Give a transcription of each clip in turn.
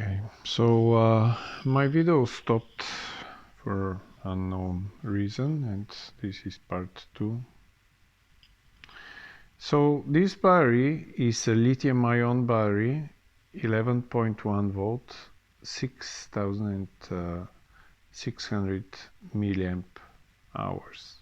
Okay, so my video stopped for unknown reason, and this is part 2. So this battery is a lithium-ion battery, 11.1 volt, 6,600 milliamp hours.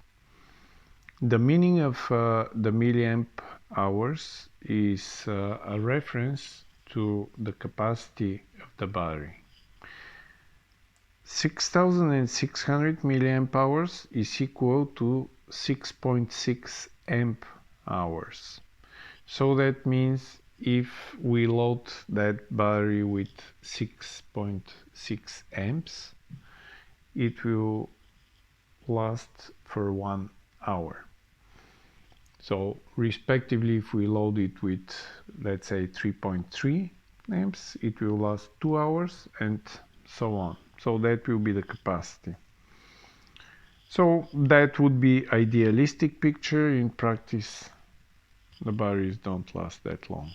The meaning of the milliamp hours is a reference to the capacity of the battery. 6,600 milliamp hours is equal to 6.6 amp hours. So that means if we load that battery with 6.6 amps, it will last for 1 hour. So respectively, if we load it with, let's say, 3.3 amps, it will last 2 hours, and so on. So that will be the capacity. So that would be idealistic picture. In practice, the batteries don't last that long.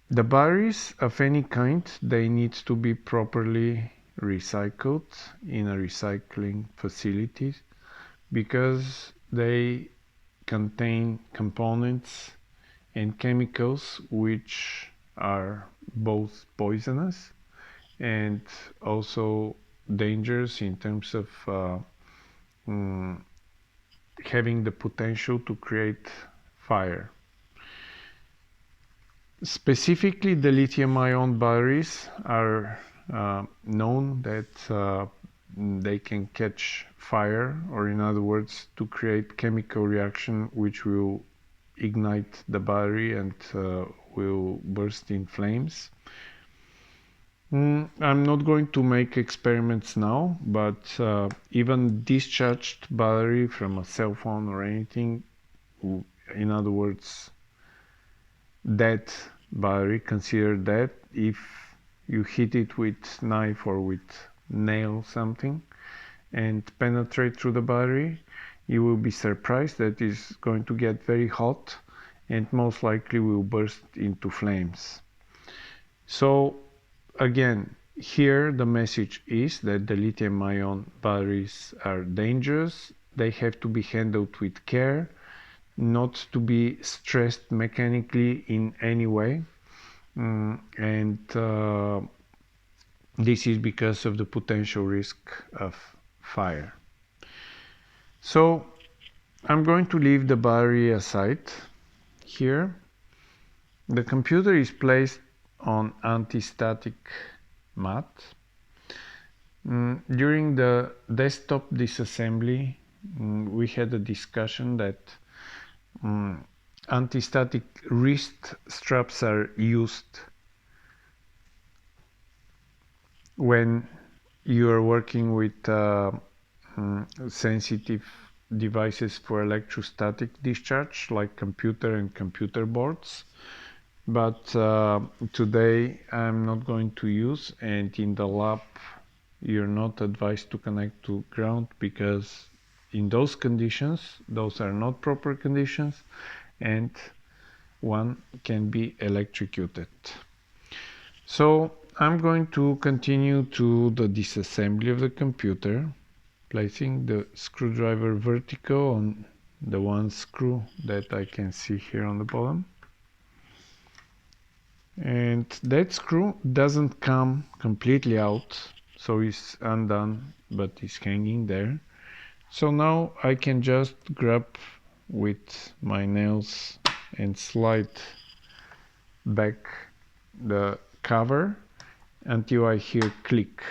The batteries of any kind, they need to be properly recycled in a recycling facility, because they contain components and chemicals which are both poisonous and also dangerous in terms of having the potential to create fire. Specifically, the lithium-ion batteries are known that they can catch fire, or in other words, to create chemical reaction which will ignite the battery and will burst in flames. I'm not going to make experiments now, but even discharged battery from a cell phone or anything, in other words, that battery, consider that if you hit it with knife or with nail something and penetrate through the battery, you will be surprised that it's going to get very hot and most likely will burst into flames. So again, here the message is that the lithium-ion batteries are dangerous. They have to be handled with care, not to be stressed mechanically in any way. This is because of the potential risk of fire. So I'm going to leave the battery aside here. The computer is placed on anti-static mat. During the desktop disassembly, we had a discussion that anti-static wrist straps are used when you are working with sensitive devices for electrostatic discharge, like computer and computer boards. But today I'm not going to use, and in the lab you're not advised to connect to ground, because in those conditions, those are not proper conditions, and one can be electrocuted. So I'm going to continue to the disassembly of the computer, placing the screwdriver vertical on the one screw that I can see here on the bottom. And that screw doesn't come completely out, so it's undone, but it's hanging there. So now I can just grab with my nails and slide back the cover until I hear click.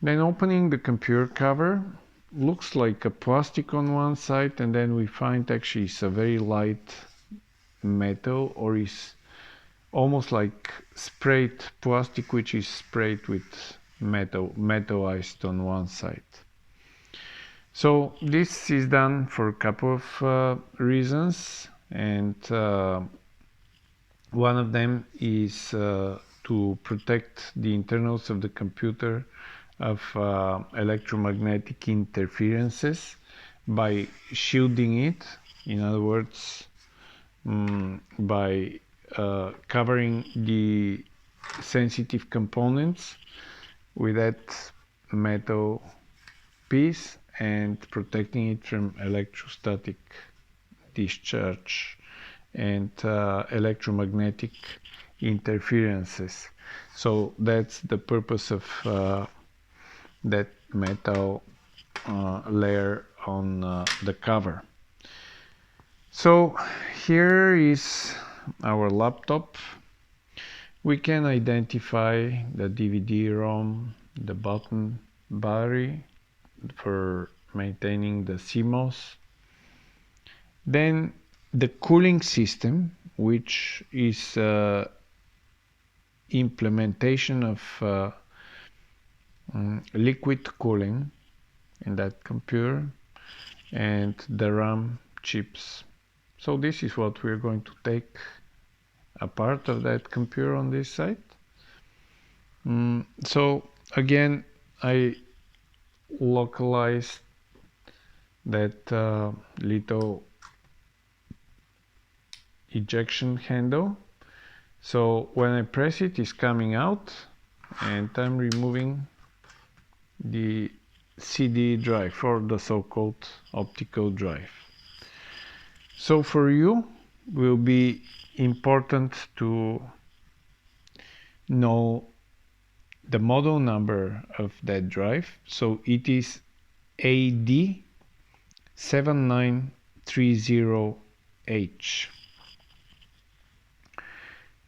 Then opening the computer cover, looks like a plastic on one side, and then we find actually it's a very light metal, or is almost like sprayed plastic, which is sprayed with metallized on one side. So this is done for a couple of reasons, and one of them is to protect the internals of the computer of electromagnetic interferences by shielding it. In other words, by covering the sensitive components with that metal piece and protecting it from electrostatic discharge and electromagnetic interferences. So that's the purpose of that metal layer on the cover. So here is our laptop. We can identify the DVD-ROM, the button battery for maintaining the CMOS. Then the cooling system, which is implementation of liquid cooling in that computer, and the RAM chips. So this is what we're going to take a part of that computer on this side. So again, I localized that little ejection handle. So when I press it, it's coming out, and I'm removing the CD drive, or the so-called optical drive. So for you, will be important to know the model number of that drive. So it is AD7930H.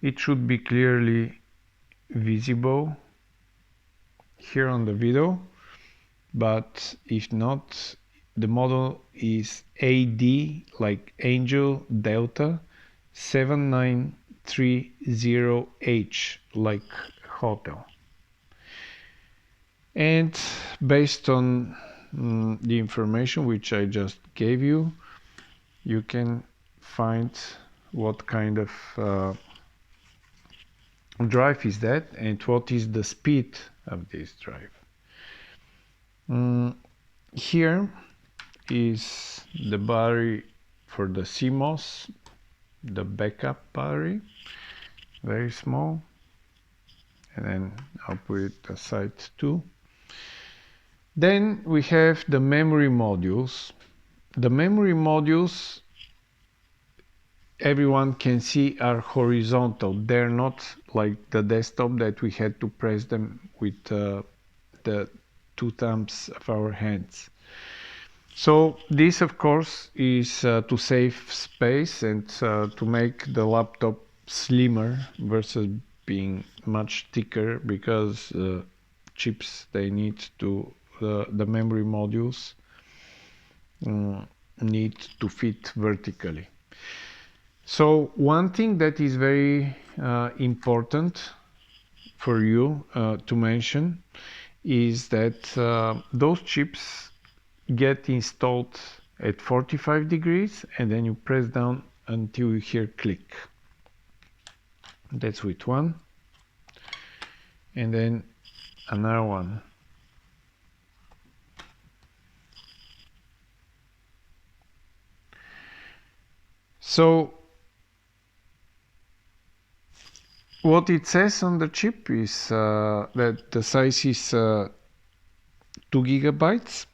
It should be clearly visible here on the video, but if not, the model is AD, like Angel Delta 7930H, like hotel. And based on the information which I just gave you, you can find what kind of drive is that and what is the speed of this drive. Here is the battery for the CMOS, the backup battery, very small, and then I'll put it aside too. Then we have the memory modules. The memory modules, everyone can see, are horizontal. They're not like the desktop that we had to press them with the two thumbs of our hands. So this, of course, is to save space and to make the laptop slimmer versus being much thicker, because chips, they need to, the memory modules need to fit vertically. So one thing that is very important for you to mention is that those chips get installed at 45 degrees, and then you press down until you hear click. That's with one, and then another one. So what it says on the chip is that the size is 2 gigabytes.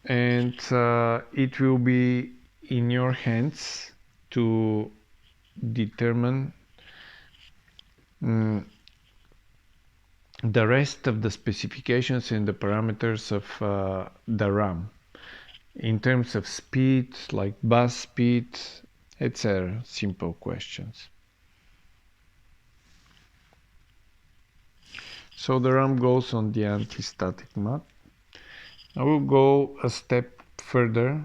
And it will be in your hands to determine the rest of the specifications and the parameters of the RAM in terms of speed, like bus speed, etc. Simple questions. So the RAM goes on the anti-static mat. I will go a step further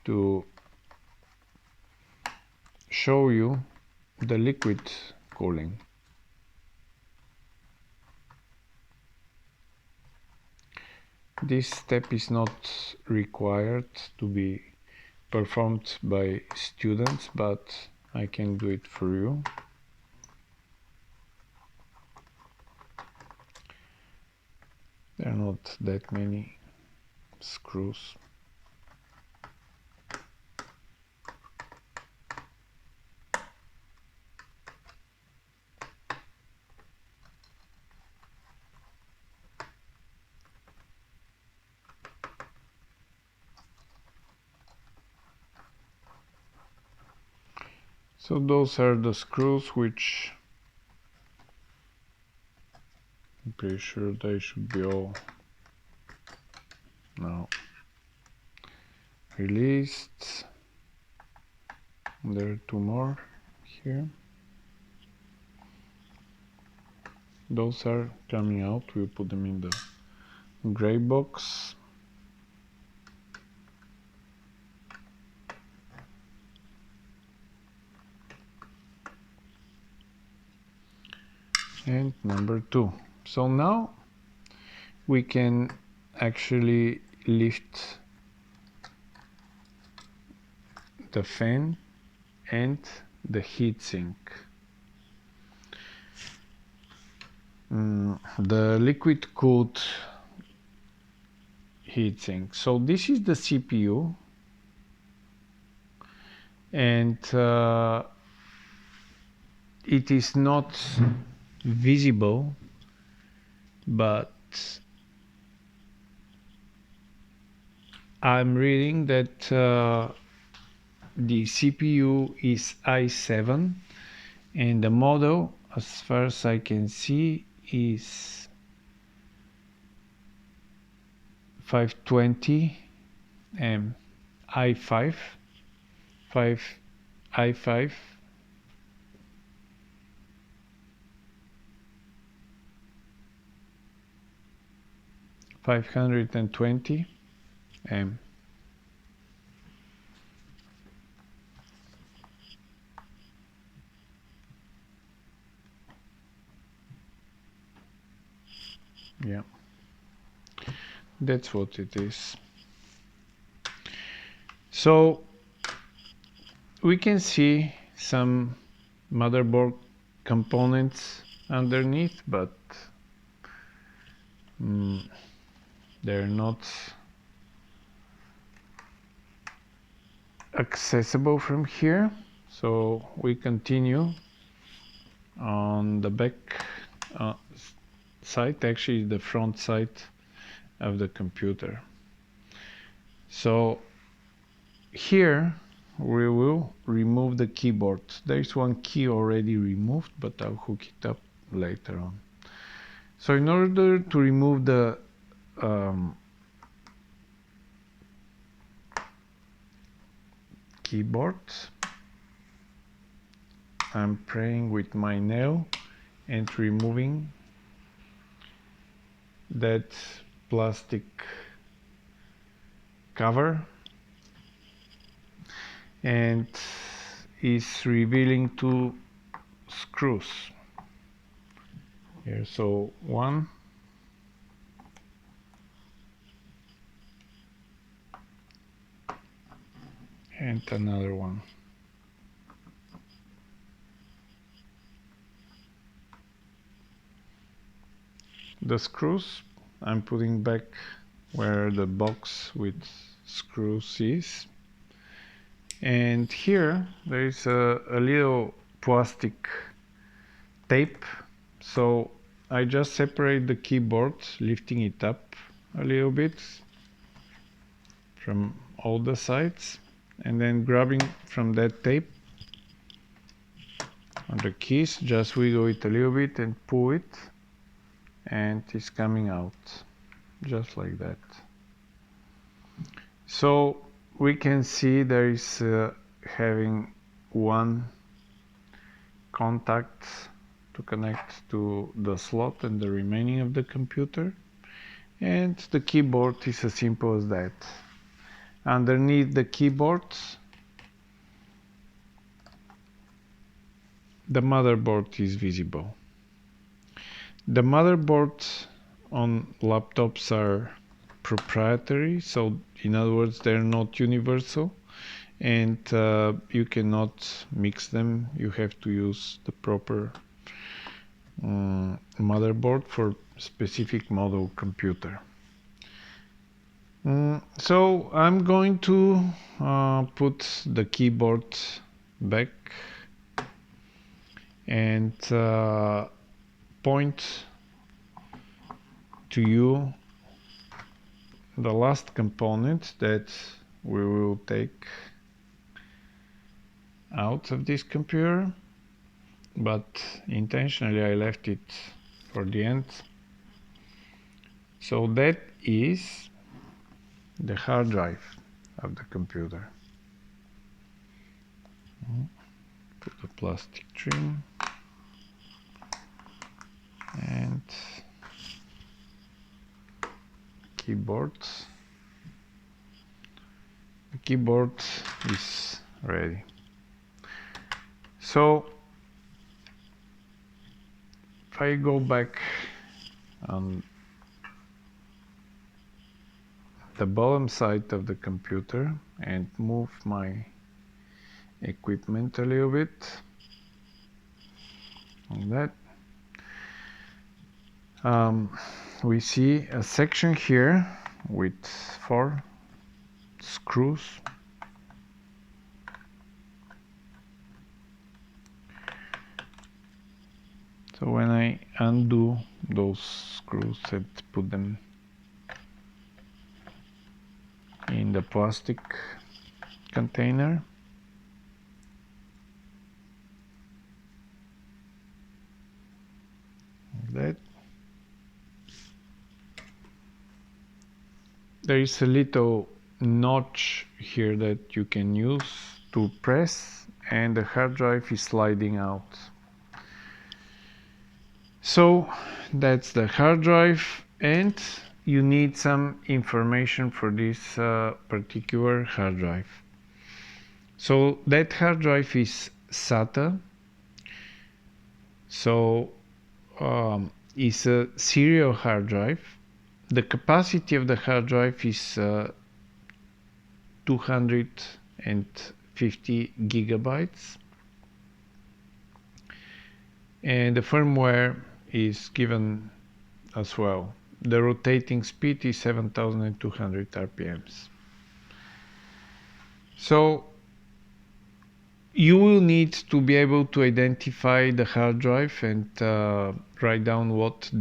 to show you the liquid cooling. This step is not required to be performed by students, but I can do it for you. There are not that many screws. So those are the screws, which I'm pretty sure they should be all now released. There are two more here. Those are coming out. We'll put them in the gray box. And number two. So now we can actually lift the fan and the heatsink. The liquid cooled heatsink. So this is the CPU, and it is not visible, but I'm reading that the CPU is i7 and the model, as far as I can see, is 520 i5 i5 520 M. Yeah, that's what it is. So we can see some motherboard components underneath, but they're not accessible from here. So we continue on the back side, actually the front side of the computer. So here we will remove the keyboard. There's one key already removed, but I'll hook it up later on. So in order to remove the keyboard, I'm playing with my nail and removing that plastic cover, and is revealing two screws here. So one and another one. The screws I'm putting back where the box with screws is, and here there is a little plastic tape, so I just separate the keyboard, lifting it up a little bit from all the sides, and then grabbing from that tape on the keys, just wiggle it a little bit and pull it, and it's coming out just like that. So we can see there is having one contact to connect to the slot and the remaining of the computer, and the keyboard is as simple as that. Underneath the keyboard, the motherboard is visible. The motherboards on laptops are proprietary, so in other words they're not universal, and you cannot mix them. You have to use the proper motherboard for specific model computer. So I'm going to put the keyboard back and point to you the last component that we will take out of this computer, but intentionally I left it for the end. So that is the hard drive of the computer. Put the plastic trim and keyboard. The keyboard is ready. So if I go back on the bottom side of the computer and move my equipment a little bit, like that, we see a section here with 4 screws. So when I undo those screws and put them in the plastic container, like that, there is a little notch here that you can use to press, and the hard drive is sliding out. So that's the hard drive, and you need some information for this particular hard drive. So that hard drive is SATA. So it's a serial hard drive. The capacity of the hard drive is 250 gigabytes, and the firmware is given as well. The rotating speed is 7,200 RPMs. So you will need to be able to identify the hard drive and write down what the